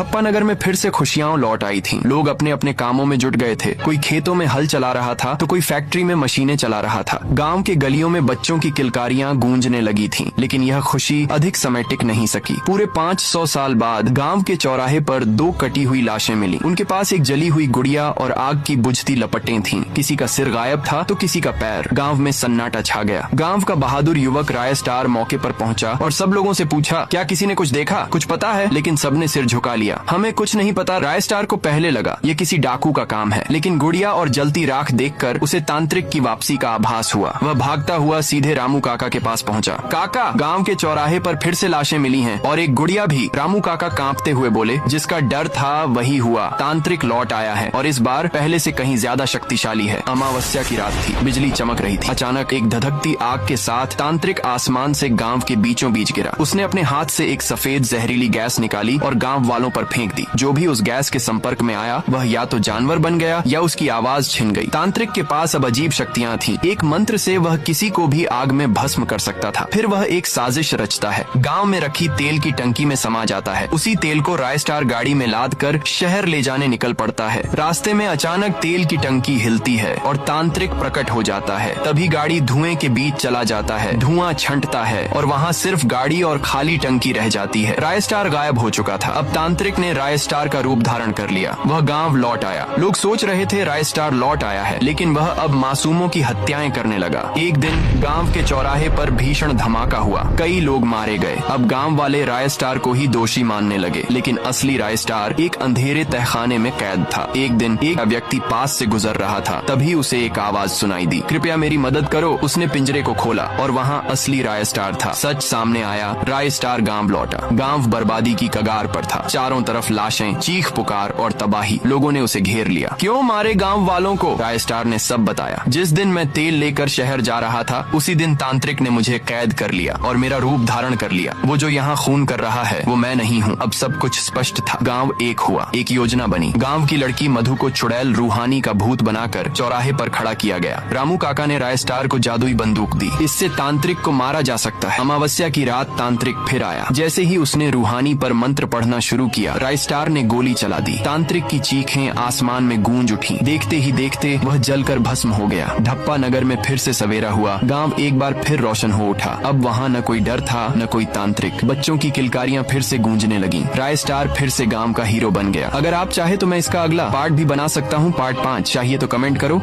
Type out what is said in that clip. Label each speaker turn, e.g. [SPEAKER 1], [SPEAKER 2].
[SPEAKER 1] धप्पा नगर में फिर से खुशियां लौट आई थीं। लोग अपने अपने कामों में जुट गए थे। कोई खेतों में हल चला रहा था तो कोई फैक्ट्री में मशीनें चला रहा था। गांव के गलियों में बच्चों की किलकारियां गूंजने लगी थीं। लेकिन यह खुशी अधिक समय टिक नहीं सकी। पूरे 500 साल बाद गांव के चौराहे पर 2 कटी हुई लाशें मिली। उनके पास एक जली हुई गुड़िया और आग की बुझती लपटें थीं। किसी का सिर गायब था तो किसी का पैर। गांव में सन्नाटा छा गया। गांव का बहादुर युवक राय स्टार मौके पर पहुंचा और सब लोगों से पूछा, क्या किसी ने कुछ देखा, कुछ पता है? लेकिन सबने सिर झुका लिया। हमें कुछ नहीं पता। राय स्टार को पहले लगा ये किसी डाकू का काम है, लेकिन गुड़िया और जलती राख देखकर उसे तांत्रिक की वापसी का आभास हुआ। वह भागता हुआ सीधे रामू काका के पास पहुंचा। काका, गांव के चौराहे पर फिर से लाशें मिली हैं और एक गुड़िया भी। रामू काका कांपते हुए बोले, जिसका डर था वही हुआ। तांत्रिक लौट आया है और इस बार पहले से कहीं ज्यादा शक्तिशाली है। अमावस्या की रात थी। बिजली चमक रही थी। अचानक एक धधकती आग के साथ तांत्रिक आसमान से गांव के बीचों बीच गिरा। उसने अपने हाथ से एक सफेद जहरीली गैस निकाली और गांव वालों पर फेंक दी। जो भी उस गैस के संपर्क में आया वह या तो जानवर बन गया या उसकी आवाज छिन गई। तांत्रिक के पास अब अजीब शक्तियां थीं। एक मंत्र से वह किसी को भी आग में भस्म कर सकता था। फिर वह एक साजिश रचता है। गांव में रखी तेल की टंकी में समा जाता है। उसी तेल को राय स्टार गाड़ी में लाद कर शहर ले जाने निकल पड़ता है। रास्ते में अचानक तेल की टंकी हिलती है और तांत्रिक प्रकट हो जाता है। तभी गाड़ी धुएं के बीच चला जाता है। धुआं छंटता है और वहाँ सिर्फ गाड़ी और खाली टंकी रह जाती है। राय स्टार गायब हो चुका था। अब तांत्रिक ने राय स्टार का रूप धारण कर लिया। वह गांव लौट आया। लोग सोच रहे थे राय स्टार लौट आया है, लेकिन वह अब मासूमों की हत्याएं करने लगा। एक दिन गांव के चौराहे पर भीषण धमाका हुआ। कई लोग मारे गए। अब गांव वाले राय स्टार को ही दोषी मानने लगे, लेकिन असली राय स्टार एक अंधेरे तहखाने में कैद था। एक दिन एक व्यक्ति पास से गुजर रहा था। तभी उसे एक आवाज सुनाई दी, कृपया मेरी मदद करो। उसने पिंजरे को खोला और वहाँ असली राय स्टार था। सच सामने आया। राय स्टार गांव लौटा। गांव बर्बादी की कगार पर था। चारों तरफ लाशें, चीख पुकार और तबाही। लोगों ने उसे घेर लिया। क्यों मारे गांव वालों को? राय स्टार ने सब बताया। जिस दिन मैं तेल लेकर शहर जा रहा था उसी दिन तांत्रिक ने मुझे कैद कर लिया और मेरा रूप धारण कर लिया। वो जो यहाँ खून कर रहा है वो मैं नहीं हूँ। अब सब कुछ स्पष्ट था। गांव एक हुआ। एक योजना बनी। गांव की लड़की मधु को चुड़ैल रूहानी का भूत बनाकर चौराहे पर खड़ा किया गया। रामू काका ने राय स्टार को जादुई बंदूक दी। इससे तांत्रिक को मारा जा सकता है। अमावस्या की रात तांत्रिक फिर आया। जैसे ही उसने रूहानी पर मंत्र पढ़ना शुरू किया, राय स्टार ने गोली चला दी। तांत्रिक की चीखें आसमान में गूंज उठी। देखते ही देखते वह जलकर भस्म हो गया। धप्पा नगर में फिर से सवेरा हुआ। गांव एक बार फिर रोशन हो उठा। अब वहाँ न कोई डर था न कोई तांत्रिक। बच्चों की किलकारियां फिर से गूंजने लगी। राय स्टार फिर से गांव का हीरो बन गया। अगर आप चाहे तो मैं इसका अगला पार्ट भी बना सकता हूँ। पार्ट 5 चाहिए तो कमेंट करो।